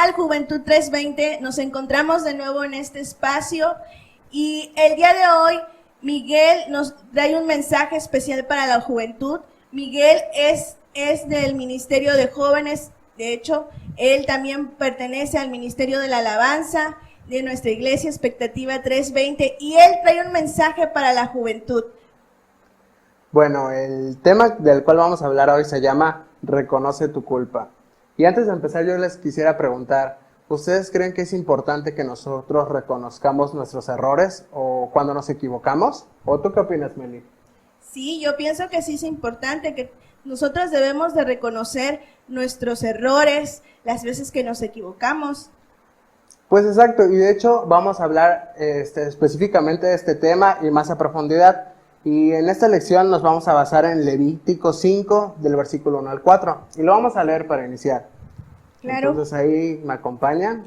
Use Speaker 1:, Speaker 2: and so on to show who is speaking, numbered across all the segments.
Speaker 1: tal, Juventud 320? Nos encontramos de nuevo en este espacio y el día de hoy Miguel nos trae un mensaje especial para la juventud. Miguel es del Ministerio de Jóvenes, de hecho, él también pertenece al Ministerio de la Alabanza de nuestra iglesia Expectativa 320 y él trae un mensaje para la juventud.
Speaker 2: Bueno, el tema del cual vamos a hablar hoy se llama Reconoce tu culpa. Y antes de empezar yo les quisiera preguntar, ¿ustedes creen que es importante que nosotros reconozcamos nuestros errores o cuando nos equivocamos? ¿O tú qué opinas, Meli?
Speaker 1: Sí, yo pienso que sí es importante, que nosotros debemos de reconocer nuestros errores, las veces que nos equivocamos.
Speaker 2: Pues exacto, y de hecho vamos a hablar específicamente de este tema y más a profundidad. Y en esta lección nos vamos a basar en Levítico 5, del versículo 1 al 4. Y lo vamos a leer para iniciar.
Speaker 1: Claro.
Speaker 2: Entonces ahí me acompañan.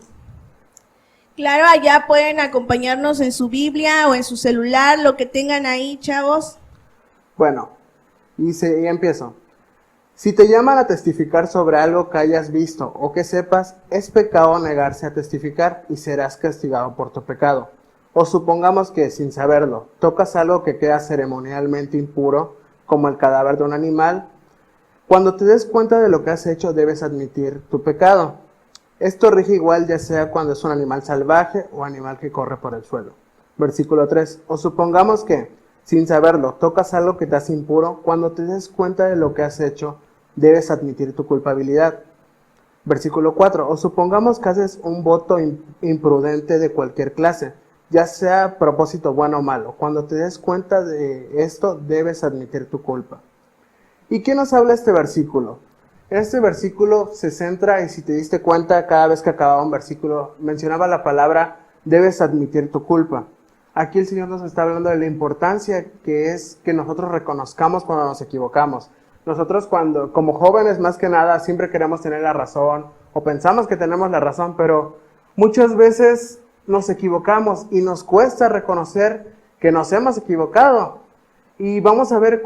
Speaker 1: Claro, allá pueden acompañarnos en su Biblia o en su celular, lo que tengan ahí, chavos.
Speaker 2: Bueno, y empiezo. Si te llaman a testificar sobre algo que hayas visto o que sepas, es pecado negarse a testificar y serás castigado por tu pecado. O supongamos que, sin saberlo, tocas algo que queda ceremonialmente impuro, como el cadáver de un animal. Cuando te des cuenta de lo que has hecho, debes admitir tu pecado. Esto rige igual ya sea cuando es un animal salvaje o animal que corre por el suelo. Versículo 3. O supongamos que, sin saberlo, tocas algo que te hace impuro. Cuando te des cuenta de lo que has hecho, debes admitir tu culpabilidad. Versículo 4. O supongamos que haces un voto imprudente de cualquier clase, ya sea propósito bueno o malo. Cuando te des cuenta de esto, debes admitir tu culpa. ¿Y qué nos habla este versículo? Este versículo se centra, y si te diste cuenta, cada vez que acababa un versículo, mencionaba la palabra, debes admitir tu culpa. Aquí el Señor nos está hablando de la importancia que es que nosotros reconozcamos cuando nos equivocamos. Nosotros como jóvenes más que nada, siempre queremos tener la razón, o pensamos que tenemos la razón, pero muchas veces nos equivocamos y nos cuesta reconocer que nos hemos equivocado. Y vamos a ver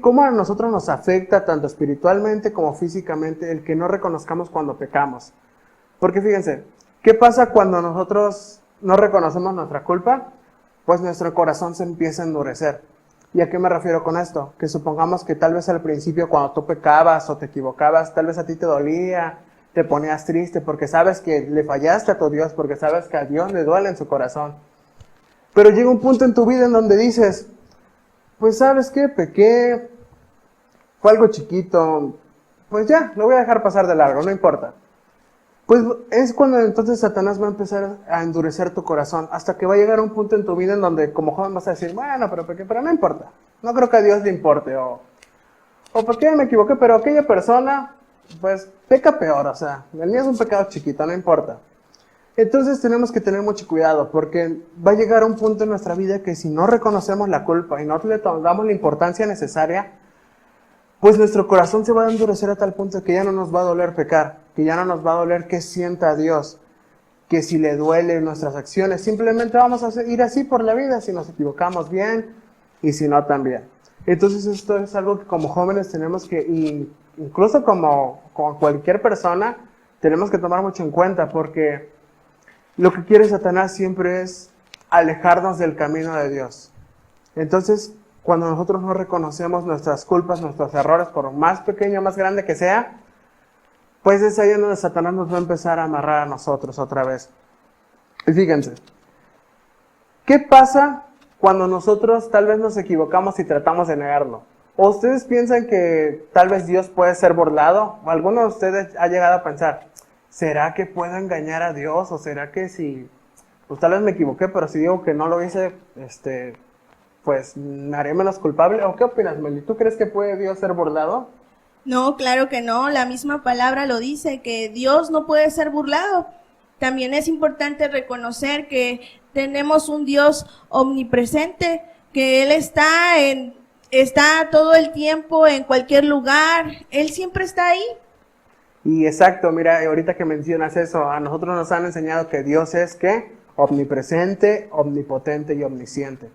Speaker 2: cómo a nosotros nos afecta tanto espiritualmente como físicamente el que no reconozcamos cuando pecamos. Porque fíjense, ¿qué pasa cuando nosotros no reconocemos nuestra culpa? Pues nuestro corazón se empieza a endurecer. ¿Y a qué me refiero con esto? Que supongamos que tal vez al principio cuando tú pecabas o te equivocabas, tal vez a ti te dolía, te ponías triste porque sabes que le fallaste a tu Dios, porque sabes que a Dios le duele en su corazón. Pero llega un punto en tu vida en donde dices, pues ¿sabes qué? Pequé, fue algo chiquito, pues ya, lo voy a dejar pasar de largo, no importa. Pues es cuando entonces Satanás va a empezar a endurecer tu corazón, hasta que va a llegar un punto en tu vida en donde como joven vas a decir, bueno, pero no importa, no creo que a Dios le importe, o ¿por qué me equivoqué? Pero aquella persona, pues peca peor, o sea, el mío es un pecado chiquito, no importa. Entonces tenemos que tener mucho cuidado, porque va a llegar un punto en nuestra vida que si no reconocemos la culpa y no le damos la importancia necesaria, pues nuestro corazón se va a endurecer a tal punto que ya no nos va a doler pecar, que ya no nos va a doler que sienta a Dios, que si le duelen nuestras acciones, simplemente vamos a ir así por la vida, si nos equivocamos bien y si no también. Entonces esto es algo que como jóvenes tenemos que, incluso como cualquier persona, tenemos que tomar mucho en cuenta, porque lo que quiere Satanás siempre es alejarnos del camino de Dios. Entonces, cuando nosotros no reconocemos nuestras culpas, nuestros errores, por más pequeño o más grande que sea, pues es ahí donde Satanás nos va a empezar a amarrar a nosotros otra vez. Y fíjense, ¿qué pasa cuando nosotros tal vez nos equivocamos y tratamos de negarlo? ¿O ustedes piensan que tal vez Dios puede ser burlado? ¿O alguno de ustedes ha llegado a pensar, ¿será que puedo engañar a Dios? ¿O será que si, pues tal vez me equivoqué, pero si digo que no lo hice, pues me haré menos culpable? ¿O qué opinas, Meli? ¿Tú crees que puede Dios ser burlado?
Speaker 1: No, claro que no, la misma palabra lo dice, que Dios no puede ser burlado. También es importante reconocer que tenemos un Dios omnipresente, que Él está todo el tiempo en cualquier lugar, Él siempre está ahí.
Speaker 2: Y exacto, mira, ahorita que mencionas eso, a nosotros nos han enseñado que Dios es, ¿qué? Omnipresente, omnipotente y omnisciente.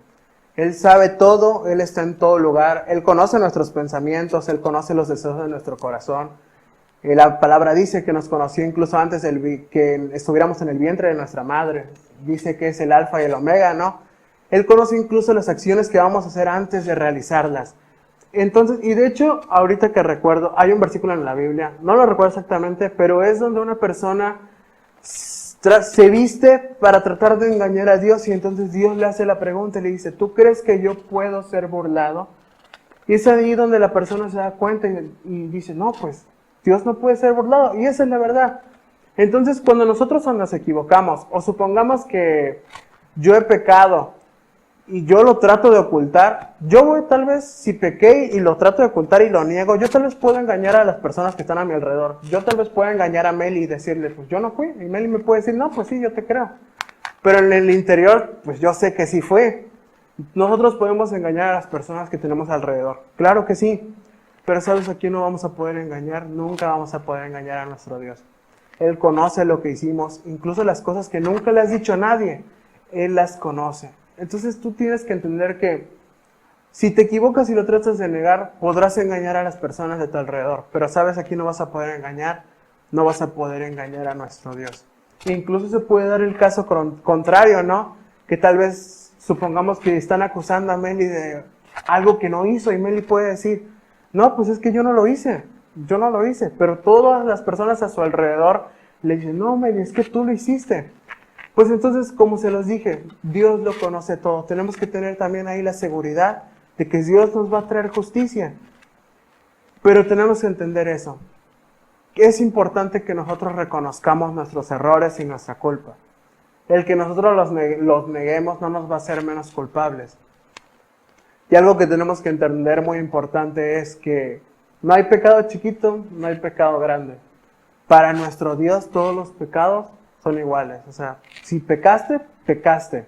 Speaker 2: Él sabe todo, Él está en todo lugar, Él conoce nuestros pensamientos, Él conoce los deseos de nuestro corazón. La palabra dice que nos conoció incluso antes que estuviéramos en el vientre de nuestra madre. Dice que es el alfa y el omega, ¿no? Él conoce incluso las acciones que vamos a hacer antes de realizarlas. Entonces, y de hecho, ahorita que recuerdo, hay un versículo en la Biblia, no lo recuerdo exactamente, pero es donde una persona se viste para tratar de engañar a Dios y entonces Dios le hace la pregunta y le dice, ¿tú crees que yo puedo ser burlado? Y es ahí donde la persona se da cuenta y dice, no, pues Dios no puede ser burlado. Y esa es la verdad. Entonces, cuando nosotros nos equivocamos, o supongamos que yo he pecado y yo lo trato de ocultar, tal vez, si pequé y lo trato de ocultar y lo niego, yo tal vez puedo engañar a las personas que están a mi alrededor. Yo tal vez puedo engañar a Meli y decirle, pues yo no fui. Y Meli me puede decir, no, pues sí, yo te creo. Pero en el interior, pues yo sé que sí fue. Nosotros podemos engañar a las personas que tenemos alrededor. Claro que sí. Pero ¿sabes a quién no vamos a poder engañar? Nunca vamos a poder engañar a nuestro Dios. Él conoce lo que hicimos, incluso las cosas que nunca le has dicho a nadie. Él las conoce. Entonces tú tienes que entender que si te equivocas y lo tratas de negar, podrás engañar a las personas de tu alrededor. Pero ¿sabes a quién no vas a poder engañar? No vas a poder engañar a nuestro Dios. E incluso se puede dar el caso contrario, ¿no? Que tal vez supongamos que están acusando a Meli de algo que no hizo y Meli puede decir, no, pues es que yo no lo hice, pero todas las personas a su alrededor le dicen, no, Meli, es que tú lo hiciste. Pues entonces, como se los dije, Dios lo conoce todo. Tenemos que tener también ahí la seguridad de que Dios nos va a traer justicia. Pero tenemos que entender eso. Es importante que nosotros reconozcamos nuestros errores y nuestra culpa. El que nosotros los neguemos no nos va a hacer menos culpables. Y algo que tenemos que entender muy importante es que no hay pecado chiquito, no hay pecado grande. Para nuestro Dios todos los pecados son iguales. O sea, si pecaste, pecaste.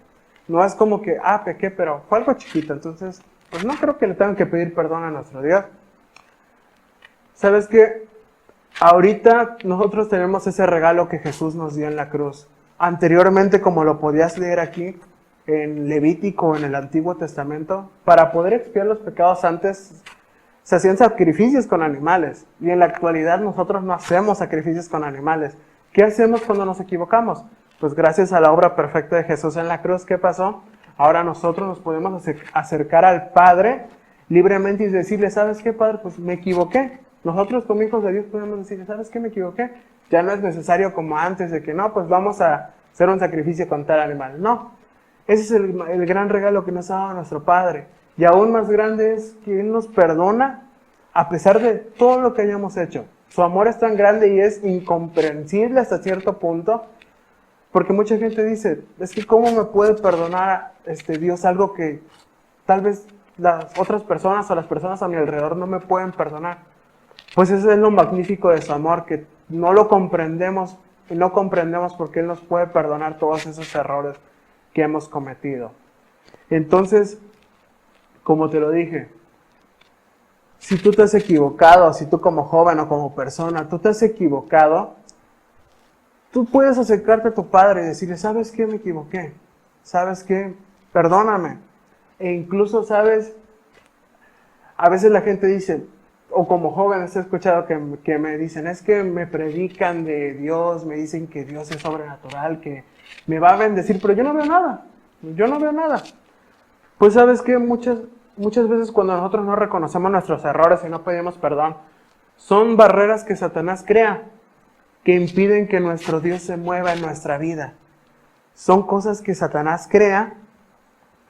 Speaker 2: No es como que, pequé, pero fue algo chiquito. Entonces, pues no creo que le tengan que pedir perdón a nuestro Dios. ¿Sabes qué? Ahorita nosotros tenemos ese regalo que Jesús nos dio en la cruz. Anteriormente, como lo podías leer aquí, en Levítico, en el Antiguo Testamento, para poder expiar los pecados antes se hacían sacrificios con animales. Y en la actualidad nosotros no hacemos sacrificios con animales. ¿Qué hacemos cuando nos equivocamos? Pues gracias a la obra perfecta de Jesús en la cruz, ¿qué pasó? Ahora nosotros nos podemos acercar al Padre libremente y decirle, ¿sabes qué, Padre? Pues me equivoqué. Nosotros como hijos de Dios podemos decirle, ¿sabes qué? Me equivoqué. Ya no es necesario como antes de que no, pues vamos a hacer un sacrificio con tal animal. No. Ese es el gran regalo que nos ha dado nuestro Padre. Y aún más grande es que Él nos perdona a pesar de todo lo que hayamos hecho. Su amor es tan grande y es incomprensible hasta cierto punto, porque mucha gente dice, es que ¿cómo me puede perdonar Dios algo que tal vez las otras personas o las personas a mi alrededor no me pueden perdonar? Pues eso es lo magnífico de su amor, que no lo comprendemos y no comprendemos porque Él nos puede perdonar todos esos errores que hemos cometido. Entonces, como te lo dije, si tú te has equivocado, si tú como joven o como persona, tú te has equivocado, tú puedes acercarte a tu Padre y decirle, ¿sabes qué? Me equivoqué. ¿Sabes qué? Perdóname. E incluso, ¿sabes? A veces la gente dice, o como jóvenes he escuchado que me dicen, es que me predican de Dios, me dicen que Dios es sobrenatural, que me va a bendecir, pero yo no veo nada. Pues ¿sabes qué? Muchas veces cuando nosotros no reconocemos nuestros errores y no pedimos perdón, son barreras que Satanás crea, que impiden que nuestro Dios se mueva en nuestra vida. Son cosas que Satanás crea,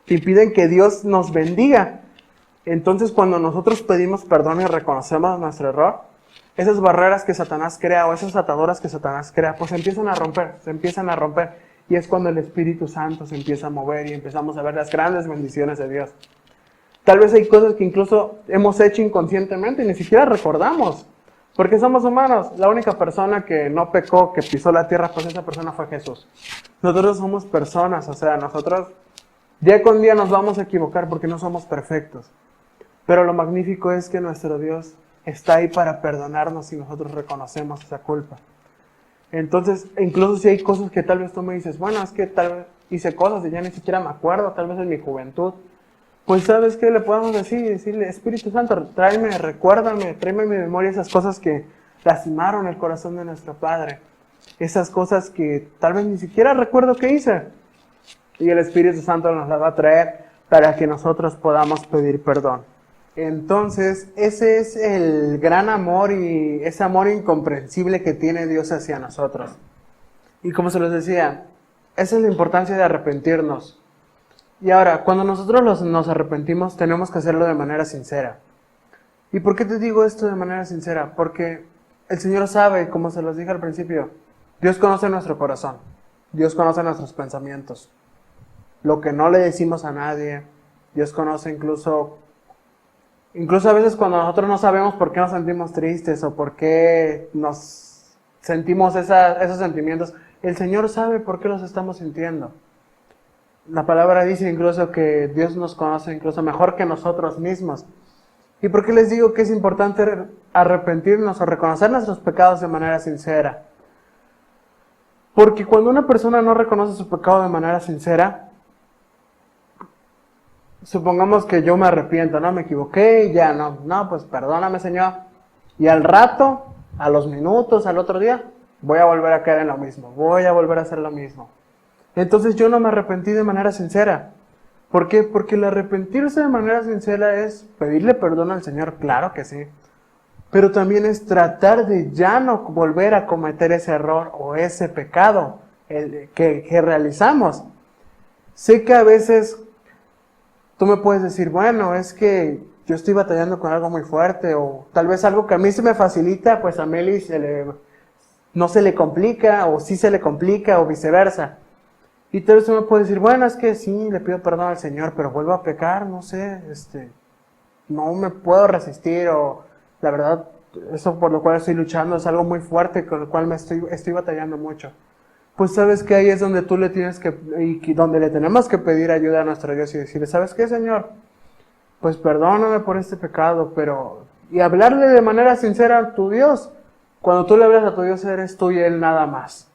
Speaker 2: que impiden que Dios nos bendiga. Entonces, cuando nosotros pedimos perdón y reconocemos nuestro error, esas barreras que Satanás crea o esas ataduras que Satanás crea, pues se empiezan a romper. Y es cuando el Espíritu Santo se empieza a mover y empezamos a ver las grandes bendiciones de Dios. Tal vez hay cosas que incluso hemos hecho inconscientemente y ni siquiera recordamos. Porque somos humanos. La única persona que no pecó, que pisó la tierra, pues esa persona fue Jesús. Nosotros somos personas, o sea, nosotros día con día nos vamos a equivocar porque no somos perfectos. Pero lo magnífico es que nuestro Dios está ahí para perdonarnos si nosotros reconocemos esa culpa. Entonces, incluso si hay cosas que tal vez tú me dices, bueno, es que tal vez hice cosas y ya ni siquiera me acuerdo, tal vez en mi juventud. Pues ¿sabes qué le podemos decir? Decirle, Espíritu Santo, tráeme, recuérdame, tráeme a mi memoria esas cosas que lastimaron el corazón de nuestro Padre. Esas cosas que tal vez ni siquiera recuerdo que hice. Y el Espíritu Santo nos las va a traer para que nosotros podamos pedir perdón. Entonces, ese es el gran amor y ese amor incomprensible que tiene Dios hacia nosotros. Y como se los decía, esa es la importancia de arrepentirnos. Y ahora, cuando nosotros nos arrepentimos, tenemos que hacerlo de manera sincera. ¿Y por qué te digo esto de manera sincera? Porque el Señor sabe, como se los dije al principio, Dios conoce nuestro corazón. Dios conoce nuestros pensamientos. Lo que no le decimos a nadie. Dios conoce incluso a veces cuando nosotros no sabemos por qué nos sentimos tristes o por qué nos sentimos esos sentimientos. El Señor sabe por qué los estamos sintiendo. La palabra dice incluso que Dios nos conoce incluso mejor que nosotros mismos. ¿Y por qué les digo que es importante arrepentirnos o reconocer nuestros pecados de manera sincera? Porque cuando una persona no reconoce su pecado de manera sincera, supongamos que yo me arrepiento, no me equivoqué y ya no, pues perdóname, Señor. Y al rato, a los minutos, al otro día, voy a volver a caer en lo mismo, voy a volver a hacer lo mismo. Entonces yo no me arrepentí de manera sincera. ¿Por qué? Porque el arrepentirse de manera sincera es pedirle perdón al Señor, claro que sí. Pero también es tratar de ya no volver a cometer ese error o ese pecado que realizamos. Sé que a veces tú me puedes decir, bueno, es que yo estoy batallando con algo muy fuerte, o tal vez algo que a mí se me facilita, pues a Meli no se le complica, o sí se le complica, o viceversa. Y tal vez tú me puedes decir, bueno, es que sí, le pido perdón al Señor, pero vuelvo a pecar, no sé, no me puedo resistir, o la verdad, eso por lo cual estoy luchando es algo muy fuerte, con lo cual estoy batallando mucho. Pues sabes que ahí es donde tú donde le tenemos que pedir ayuda a nuestro Dios y decirle, ¿sabes qué, Señor? Pues perdóname por este pecado, y hablarle de manera sincera a tu Dios. Cuando tú le hablas a tu Dios, eres tú y Él nada más.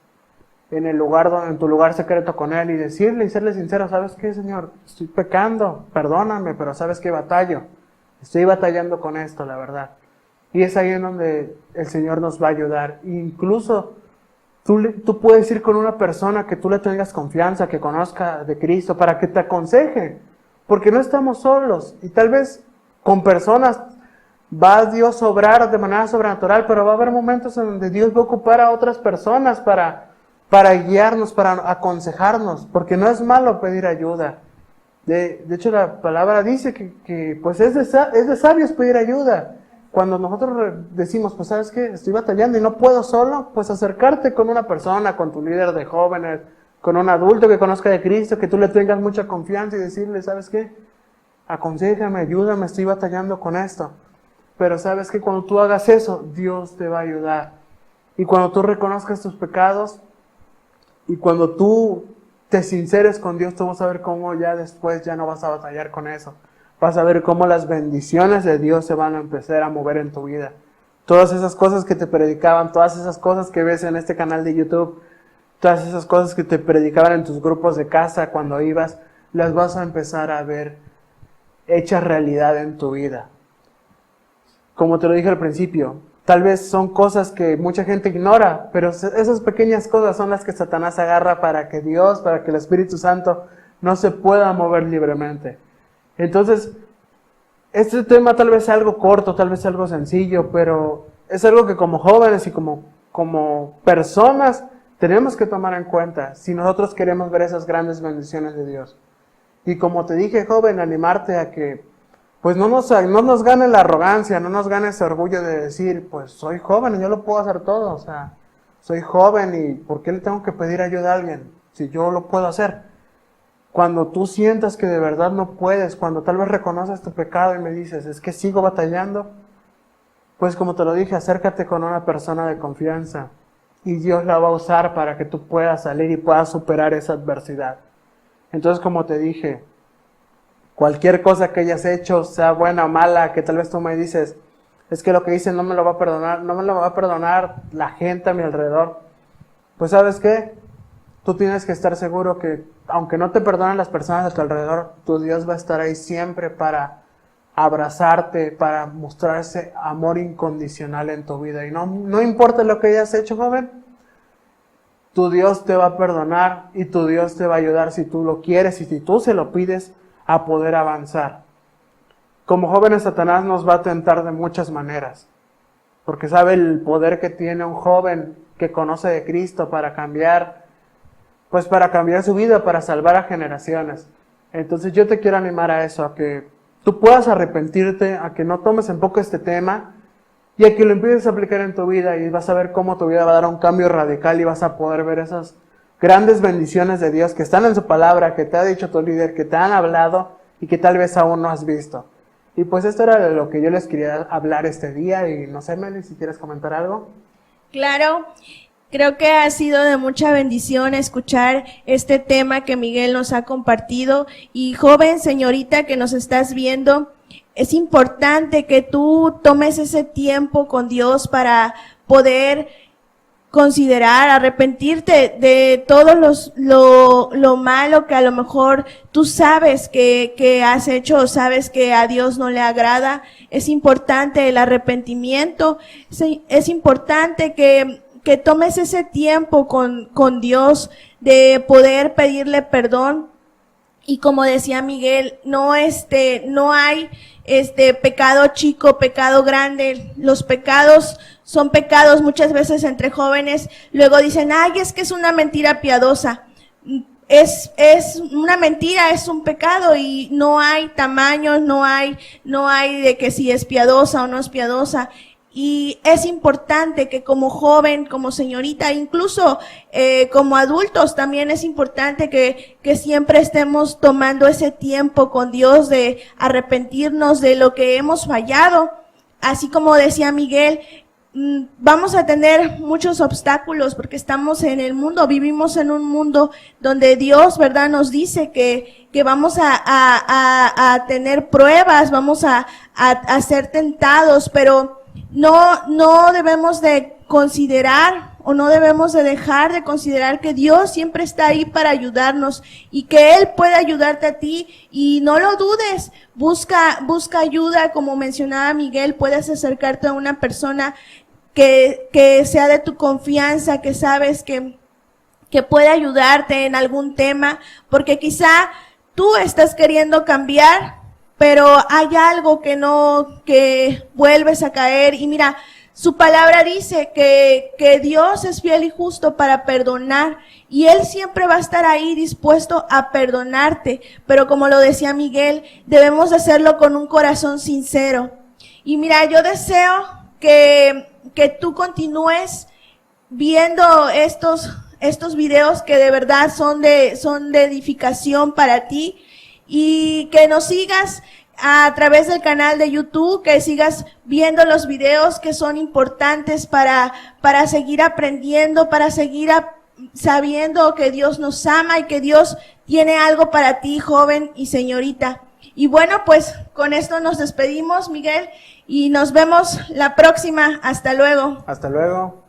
Speaker 2: En tu lugar secreto con Él y decirle y serle sincero, ¿sabes qué, Señor? Estoy pecando, perdóname, pero ¿sabes qué? Estoy batallando con esto, la verdad. Y es ahí en donde el Señor nos va a ayudar. Incluso tú puedes ir con una persona que tú le tengas confianza, que conozca de Cristo, para que te aconseje, porque no estamos solos. Y tal vez con personas va Dios a obrar de manera sobrenatural, pero va a haber momentos en donde Dios va a ocupar a otras personas para guiarnos, para aconsejarnos, porque no es malo pedir ayuda. De hecho, la palabra dice que pues es de sabios pedir ayuda. Cuando nosotros decimos, pues ¿sabes qué? Estoy batallando y no puedo solo, pues acercarte con una persona, con tu líder de jóvenes, con un adulto que conozca de Cristo, que tú le tengas mucha confianza y decirle, ¿sabes qué? Aconséjame, ayúdame, estoy batallando con esto. Pero ¿sabes qué? Cuando tú hagas eso, Dios te va a ayudar. Y cuando tú reconozcas tus pecados y cuando tú te sinceres con Dios, tú vas a ver cómo ya después ya no vas a batallar con eso. Vas a ver cómo las bendiciones de Dios se van a empezar a mover en tu vida. Todas esas cosas que te predicaban, todas esas cosas que ves en este canal de YouTube, todas esas cosas que te predicaban en tus grupos de casa cuando ibas, las vas a empezar a ver hechas realidad en tu vida. Como te lo dije al principio, tal vez son cosas que mucha gente ignora, pero esas pequeñas cosas son las que Satanás agarra para que Dios, para que el Espíritu Santo no se pueda mover libremente. Entonces, este tema tal vez sea algo corto, tal vez sea algo sencillo, pero es algo que como jóvenes y como personas tenemos que tomar en cuenta si nosotros queremos ver esas grandes bendiciones de Dios. Y como te dije, joven, animarte a que pues no nos gane la arrogancia, no nos gane ese orgullo de decir, pues soy joven y yo lo puedo hacer todo, o sea, soy joven y ¿por qué le tengo que pedir ayuda a alguien si yo lo puedo hacer? Cuando tú sientas que de verdad no puedes, cuando tal vez reconoces tu pecado y me dices, es que sigo batallando, pues como te lo dije, acércate con una persona de confianza y Dios la va a usar para que tú puedas salir y puedas superar esa adversidad. Entonces, como te dije, cualquier cosa que hayas hecho, sea buena o mala, que tal vez tú me dices, es que lo que hice no me lo va a perdonar la gente a mi alrededor. Pues ¿sabes qué? Tú tienes que estar seguro que, aunque no te perdonen las personas a tu alrededor, tu Dios va a estar ahí siempre para abrazarte, para mostrarse amor incondicional en tu vida. Y no importa lo que hayas hecho, joven, tu Dios te va a perdonar y tu Dios te va a ayudar si tú lo quieres y si tú se lo pides a poder avanzar. Como jóvenes, Satanás nos va a tentar de muchas maneras, porque sabe el poder que tiene un joven que conoce de Cristo para cambiar su vida, para salvar a generaciones. Entonces yo te quiero animar a eso, a que tú puedas arrepentirte, a que no tomes en poco este tema y a que lo empieces a aplicar en tu vida, y vas a ver cómo tu vida va a dar un cambio radical y vas a poder ver esas grandes bendiciones de Dios que están en su palabra, que te ha dicho tu líder, que te han hablado y que tal vez aún no has visto. Y pues esto era de lo que yo les quería hablar este día, y no sé, Meli, si quieres comentar algo.
Speaker 1: Claro, creo que ha sido de mucha bendición escuchar este tema que Miguel nos ha compartido. Y joven, señorita que nos estás viendo, es importante que tú tomes ese tiempo con Dios para poder considerar, arrepentirte de todo lo malo que a lo mejor tú sabes que has hecho o sabes que a Dios no le agrada. Es importante el arrepentimiento, es importante que tomes ese tiempo con Dios de poder pedirle perdón. Y como decía Miguel, no hay pecado chico, pecado grande. Los pecados son pecados muchas veces entre jóvenes. Luego dicen, ay, es que es una mentira piadosa. Es una mentira, es un pecado, y no hay tamaños, no hay de que si es piadosa o no es piadosa. Y es importante que como joven, como señorita, incluso como adultos, también es importante que siempre estemos tomando ese tiempo con Dios de arrepentirnos de lo que hemos fallado. Así como decía Miguel, vamos a tener muchos obstáculos porque estamos en el mundo, vivimos en un mundo donde Dios, ¿verdad?, nos dice que vamos a tener pruebas, vamos a ser tentados, pero no debemos de considerar o no debemos de dejar de considerar que Dios siempre está ahí para ayudarnos y que Él puede ayudarte a ti, y no lo dudes, busca ayuda. Como mencionaba Miguel, puedes acercarte a una persona que sea de tu confianza, que sabes que puede ayudarte en algún tema, porque quizá tú estás queriendo cambiar, pero hay algo que vuelves a caer. Y mira, su palabra dice que Dios es fiel y justo para perdonar, y Él siempre va a estar ahí dispuesto a perdonarte, pero como lo decía Miguel, debemos hacerlo con un corazón sincero. Y mira, yo deseo que tú continúes viendo estos videos que de verdad son de edificación para ti, y que nos sigas a través del canal de YouTube, que sigas viendo los videos que son importantes para seguir aprendiendo, para seguir sabiendo que Dios nos ama y que Dios tiene algo para ti, joven y señorita. Y bueno, pues con esto nos despedimos, Miguel, y nos vemos la próxima. Hasta luego.
Speaker 2: Hasta luego.